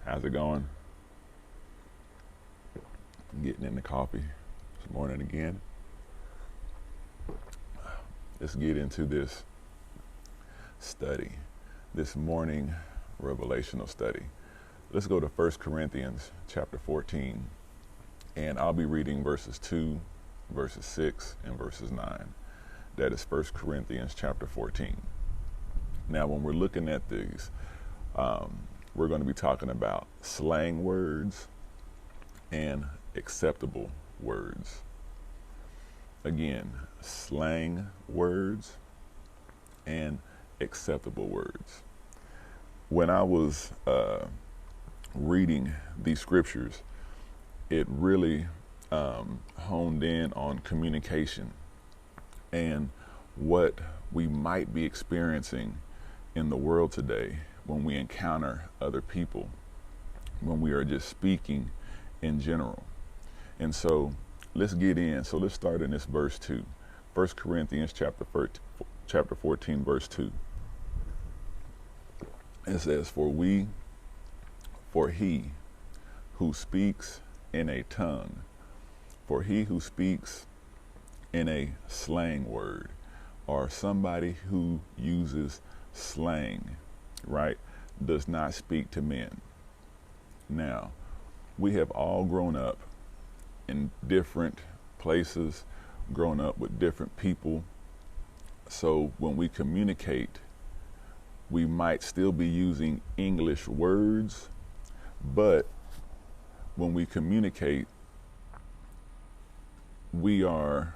How's it going? Getting in the coffee this morning again. Let's get into this study, this morning revelational study. Let's go to 1 Corinthians chapter 14, and I'll be reading verses 2, verses 6, and verses 9. That is 1 Corinthians chapter 14. Now, when we're looking at these, we're going to be talking about slang words and acceptable words. Again, slang words and acceptable words. When I was reading these scriptures, it really honed in on communication and what we might be experiencing in the world today when we encounter other people, when we are just speaking in general. And so let's get in. So let's start in this verse 2. 1 Corinthians chapter 14, verse 2. It says, For he who speaks in a tongue, for he who speaks in a slang word, or somebody who uses slang, right, does not speak to men. Now, we have all grown up in different places, grown up with different people. So when we communicate, we might still be using English words, but when we communicate, we're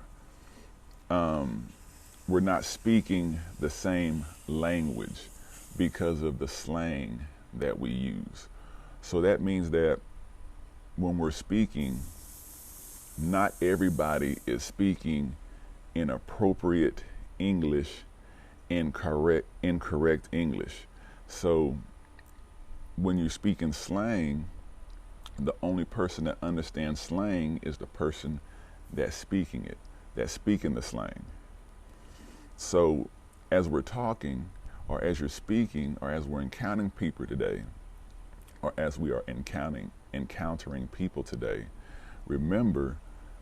not speaking the same language because of the slang that we use. So that means that when we're speaking, not everybody is speaking in appropriate English, incorrect English. So when you speak in slang, the only person that understands slang is the person that's speaking it, that's speaking the slang. So as we're talking, or as you're speaking, or as we're encountering people today, or as we are encountering people today, remember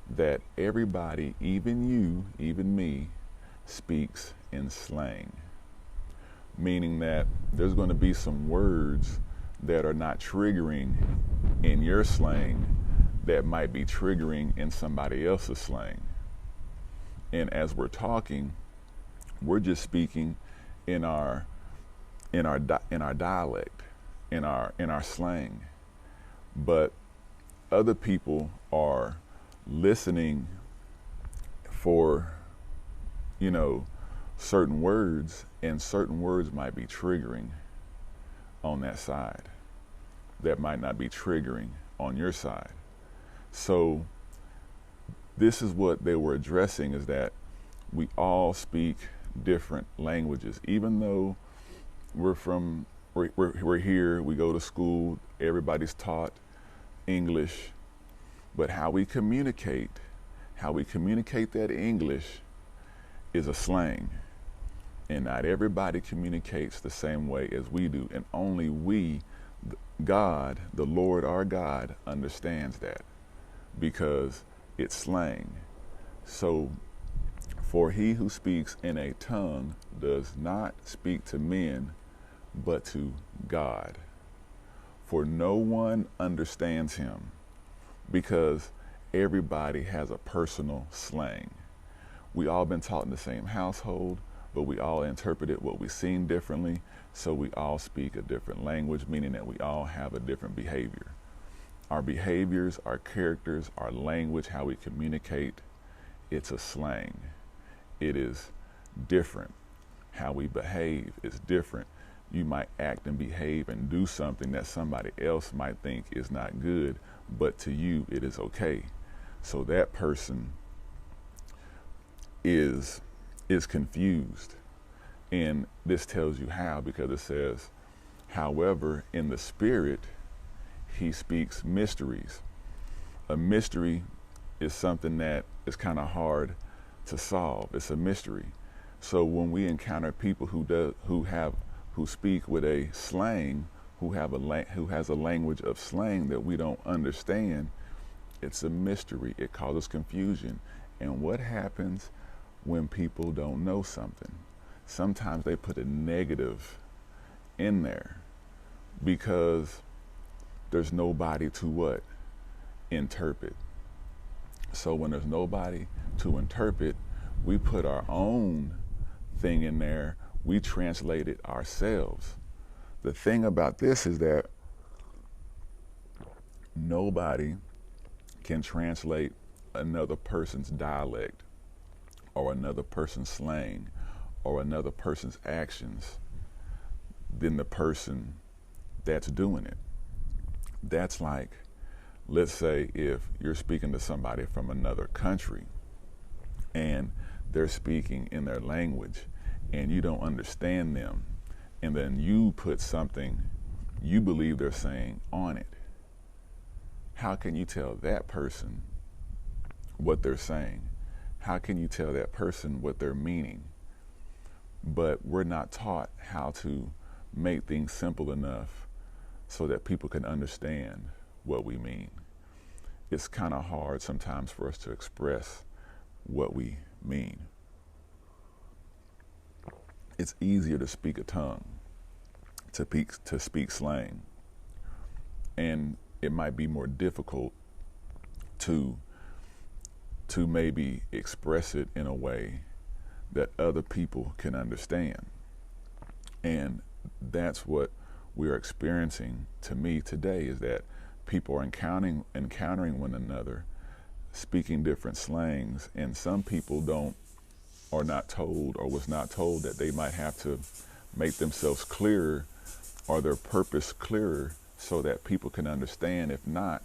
that everybody, even you, even me, speaks in slang. Meaning that there's going to be some words that are not triggering in your slang that might be triggering in somebody else's slang. And as we're talking, we're just speaking in our dialect, in our slang. But other people are listening for, certain words, and certain words might be triggering on that side that might not be triggering on your side. So this is what they were addressing, is that we all speak different languages. Even though we're here, we go to school, everybody's taught English, but how we communicate that English is a slang. And not everybody communicates the same way as we do. And only we, God, the Lord our God, understands that, because it's slang. So, for he who speaks in a tongue does not speak to men, but to God. For no one understands him, because everybody has a personal slang. We all been taught in the same household, but we all interpreted what we've seen differently, so we all speak a different language, meaning that we all have a different behavior. Our behaviors, our characters, our language, how we communicate, it's a slang. It is different. How we behave is different. You might act and behave and do something that somebody else might think is not good, but to you it is okay. So that person is confused. And this tells you how, because it says, however, in the spirit, he speaks mysteries. A mystery is something that is kind of hard to solve. It's a mystery. So when we encounter people who speak with a slang, who has a language of slang that we don't understand, it's a mystery. It causes confusion. And what happens when people don't know something? Sometimes they put a negative in there because there's nobody to what? Interpret. So when there's nobody to interpret, we put our own thing in there. We translate it ourselves. The thing about this is that nobody can translate another person's dialect or another person's slang or another person's actions than the person that's doing it. That's like, let's say if you're speaking to somebody from another country and they're speaking in their language and you don't understand them, and then you put something you believe they're saying on it. How can you tell that person what they're saying? How can you tell that person what they're meaning? But we're not taught how to make things simple enough so that people can understand what we mean. It's kind of hard sometimes for us to express what we mean. It's easier to speak a tongue, to speak slang, and it might be more difficult to maybe express it in a way that other people can understand. And that's what we're experiencing, to me, today, is that people are encountering one another, speaking different slangs, and some people are not told or was not told that they might have to make themselves clearer or their purpose clearer so that people can understand. If not,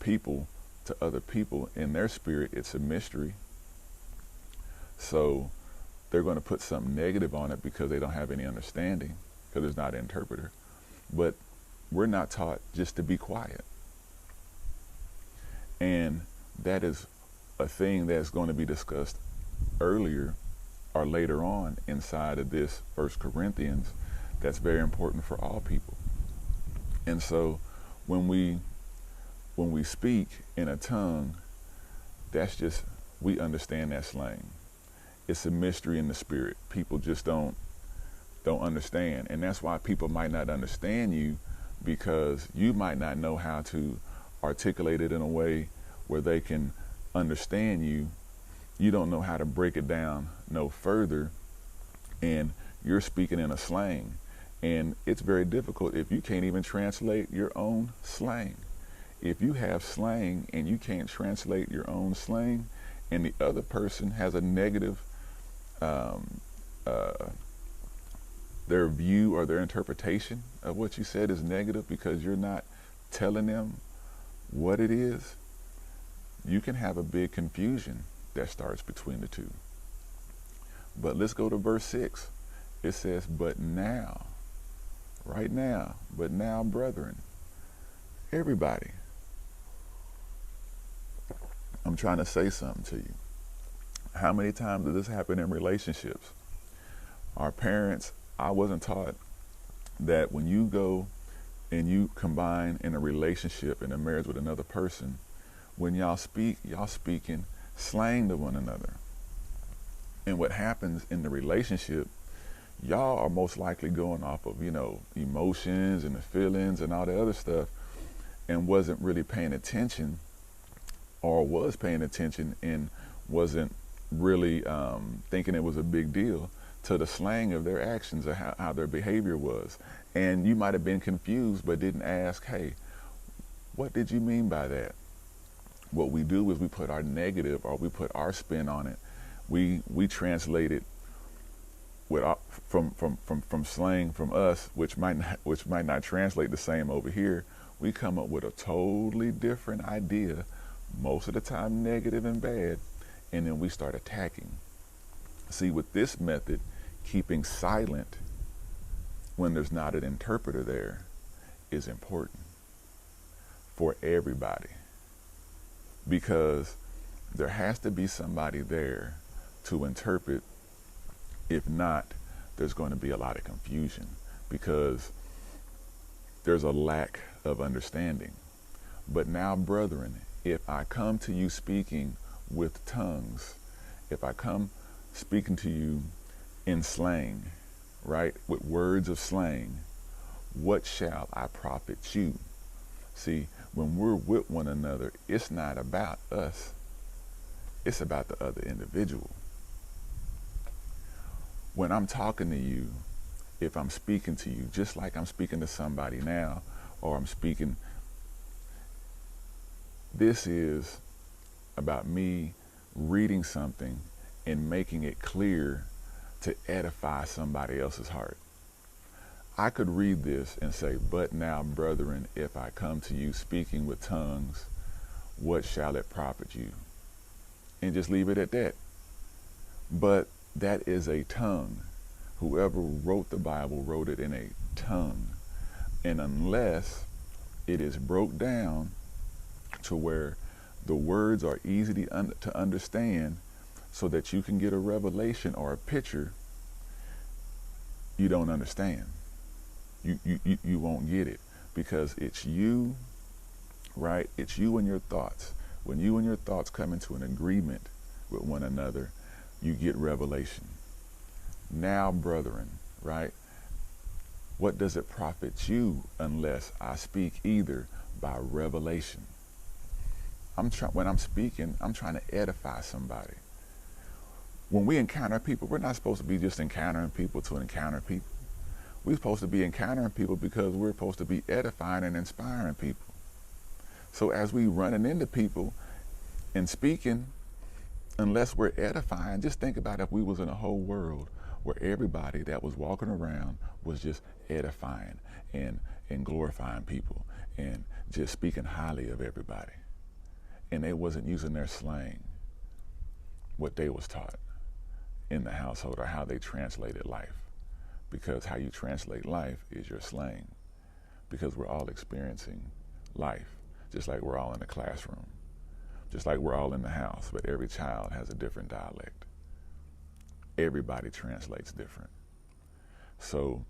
to other people, in their spirit, it's a mystery. So they're going to put something negative on it because they don't have any understanding, because there's not an interpreter. But we're not taught just to be quiet. And that is a thing that's going to be discussed earlier or later on inside of this 1 Corinthians that's very important for all people. And so when we speak in a tongue, that's just, we understand that slang. It's a mystery in the spirit. People just don't understand. And that's why people might not understand you, because you might not know how to articulate it in a way where they can understand you. You don't know how to break it down no further, and you're speaking in a slang. And it's very difficult if you can't even translate your own slang. If you have slang and you can't translate your own slang, and the other person has a negative, their view or their interpretation of what you said is negative because you're not telling them what it is, you can have a big confusion that starts between the two. But let's go to verse 6. It says, but now, right now, but now, brethren, everybody. I'm trying to say something to you. How many times does this happen in relationships? Our parents, I wasn't taught that when you go and you combine in a relationship, in a marriage with another person, when y'all speaking slang to one another. And what happens in the relationship, y'all are most likely going off of, emotions and the feelings and all the other stuff, and wasn't really paying attention, or was paying attention and wasn't really thinking it was a big deal to the slang of their actions or how their behavior was. And you might have been confused but didn't ask, hey, what did you mean by that? What we do is we put our negative, or we put our spin on it. We translate it with from slang from us, which might not translate the same over here. We come up with a totally different idea, most of the time negative and bad, and then we start attacking. See, with this method, keeping silent when there's not an interpreter there is important for everybody, because there has to be somebody there to interpret. If not, there's going to be a lot of confusion, because there's a lack of understanding. But now, brethren, if I come to you speaking with tongues, if I come speaking to you in slang, right, with words of slang, what shall I profit you? See, when we're with one another, it's not about us. It's about the other individual. When I'm talking to you, if I'm speaking to you, just like I'm speaking to somebody now, or I'm speaking, this is about me reading something and making it clear to edify somebody else's heart. I could read this and say, but now, brethren, if I come to you speaking with tongues, what shall it profit you? And just leave it at that. But that is a tongue. Whoever wrote the Bible wrote it in a tongue. And unless it is broke down to where the words are easy to understand so that you can get a revelation or a picture, you don't understand. You won't get it, because it's you, right? It's you and your thoughts. When you and your thoughts come into an agreement with one another, you get revelation. Now, brethren, right? What does it profit you unless I speak either by revelation? When I'm speaking, I'm trying to edify somebody. When we encounter people, we're not supposed to be just encountering people to encounter people. We're supposed to be encountering people because we're supposed to be edifying and inspiring people. So as we running into people and speaking, unless we're edifying, just think about if we was in a whole world where everybody that was walking around was just edifying and glorifying people and just speaking highly of everybody. And they wasn't using their slang, what they was taught in the household, or how they translated life. Because how you translate life is your slang. Because we're all experiencing life, just like we're all in the classroom, just like we're all in the house, but every child has a different dialect. Everybody translates different. So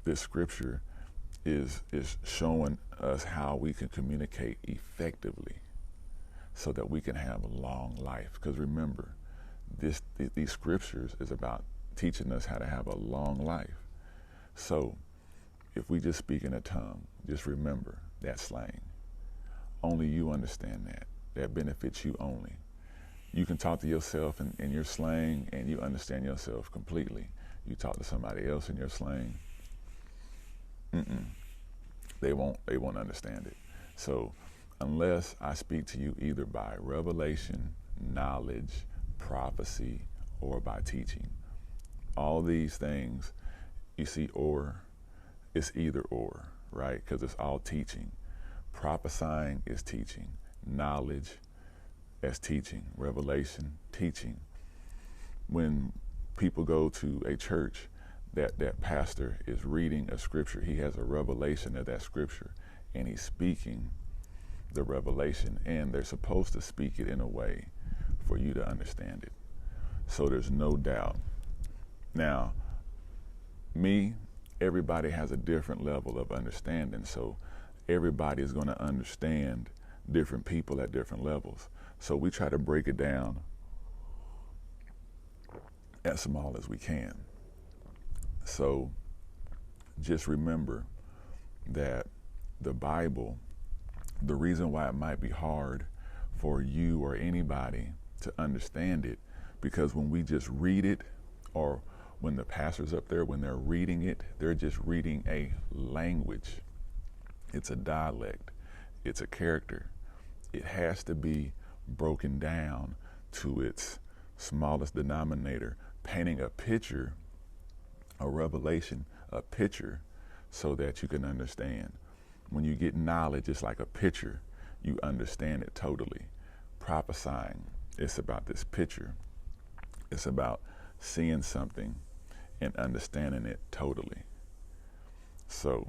this scripture is showing us how we can communicate effectively so that we can have a long life. Because remember, these scriptures is about teaching us how to have a long life. So if we just speak in a tongue, just remember that slang. Only you understand that. That benefits you only. You can talk to yourself in your slang and you understand yourself completely. You talk to somebody else in your slang, they won't understand it. So unless I speak to you either by revelation, knowledge, prophecy, or by teaching, all these things, you see, or, it's either or, right? Because it's all teaching. Prophesying is teaching. Knowledge, that's teaching. Revelation, teaching. When people go to a church, that pastor is reading a scripture, he has a revelation of that scripture, and he's speaking the revelation, and they're supposed to speak it in a way for you to understand it. So there's no doubt. Now, everybody has a different level of understanding, so everybody is going to understand different people at different levels. So we try to break it down as small as we can. So just remember that the Bible, the reason why it might be hard for you or anybody to understand it, because when we just read it, or when the pastor's up there, when they're reading it, they're just reading a language. It's a dialect. It's a character. It has to be broken down to its smallest denominator, painting a picture, a revelation, a picture, so that you can understand. When you get knowledge, it's like a picture. You understand it totally. Prophesying, it's about this picture. It's about seeing something and understanding it totally. So,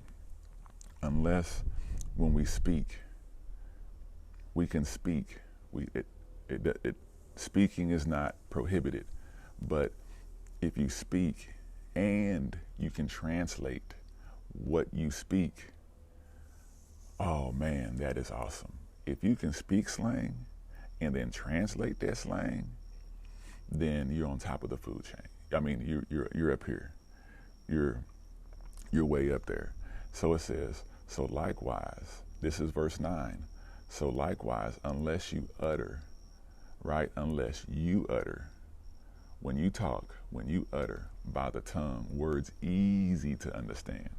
unless when we speak, we can speak. Speaking is not prohibited, but if you speak and you can translate what you speak, oh man, that is awesome. If you can speak slang and then translate that slang, then you're on top of the food chain. I mean, you're up here. You're way up there. So it says, so likewise, this is verse 9. So likewise, unless you utter, right? Unless you utter, when you talk, when you utter by the tongue, words easy to understand,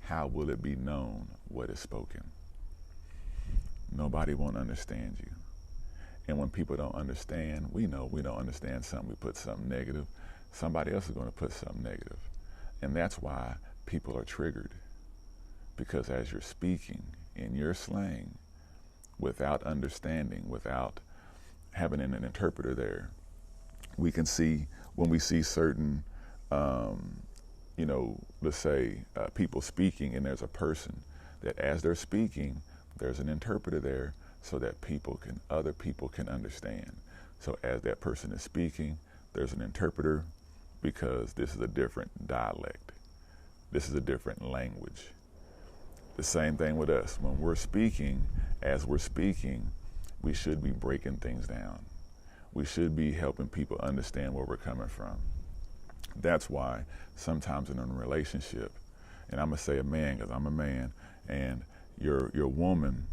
how will it be known what is spoken? Nobody won't understand you. And when people don't understand, we know we don't understand something, we put something negative. Somebody else is going to put something negative. And that's why people are triggered. Because as you're speaking in your slang, without understanding, without having an interpreter there, we can see when we see certain, let's say people speaking, and there's a person that as they're speaking, there's an interpreter there so that other people can understand. So as that person is speaking, there's an interpreter because this is a different dialect. This is a different language. The same thing with us. When we're speaking, as we're speaking, we should be breaking things down. We should be helping people understand where we're coming from. That's why sometimes in a relationship, and I'm gonna say a man because I'm a man, and your woman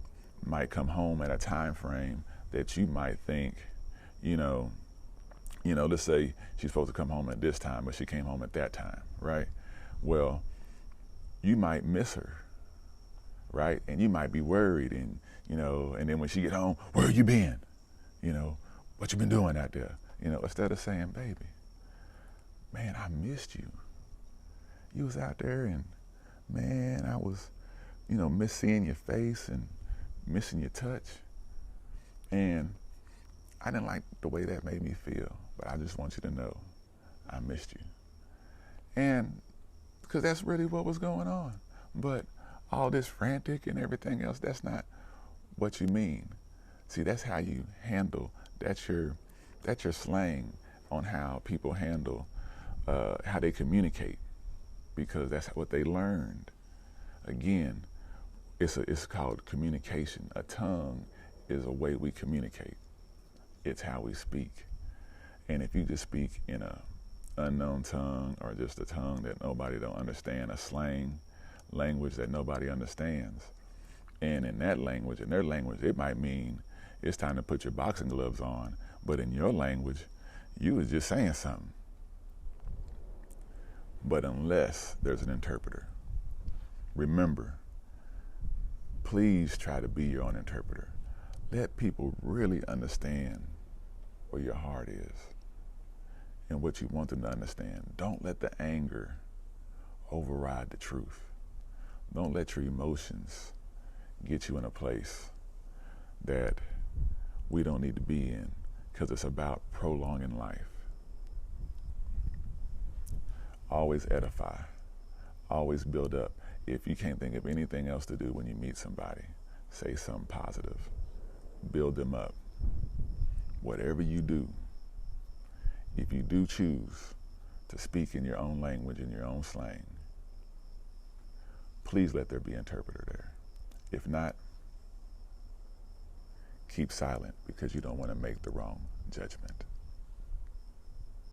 might come home at a time frame that you might think, let's say she's supposed to come home at this time, but she came home at that time, right? Well, you might miss her, right? And you might be worried, and then when she get home, where you been? What you been doing out there? Instead of saying, baby, man, I missed you. You was out there, and man, I was, miss seeing your face and missing your touch. And I didn't like the way that made me feel, but I just want you to know I missed you. And because that's really what was going on. But all this frantic and everything else, that's not what you mean. See, that's how you handle, that's your slang on how people handle, how they communicate, because that's what they learned. Again, it's called communication. A tongue is a way we communicate. It's how we speak. And if you just speak in a unknown tongue, or just a tongue that nobody don't understand, a slang language that nobody understands, and in that language, in their language, it might mean it's time to put your boxing gloves on, but in your language, you was just saying something. But unless there's an interpreter, remember, please try to be your own interpreter. Let people really understand where your heart is and what you want them to understand. Don't let the anger override the truth. Don't let your emotions get you in a place that we don't need to be in, because it's about prolonging life. Always edify. Always build up. If you can't think of anything else to do when you meet somebody, say something positive. Build them up. Whatever you do, if you do choose to speak in your own language, in your own slang, please let there be an interpreter there. If not, keep silent, because you don't want to make the wrong judgment.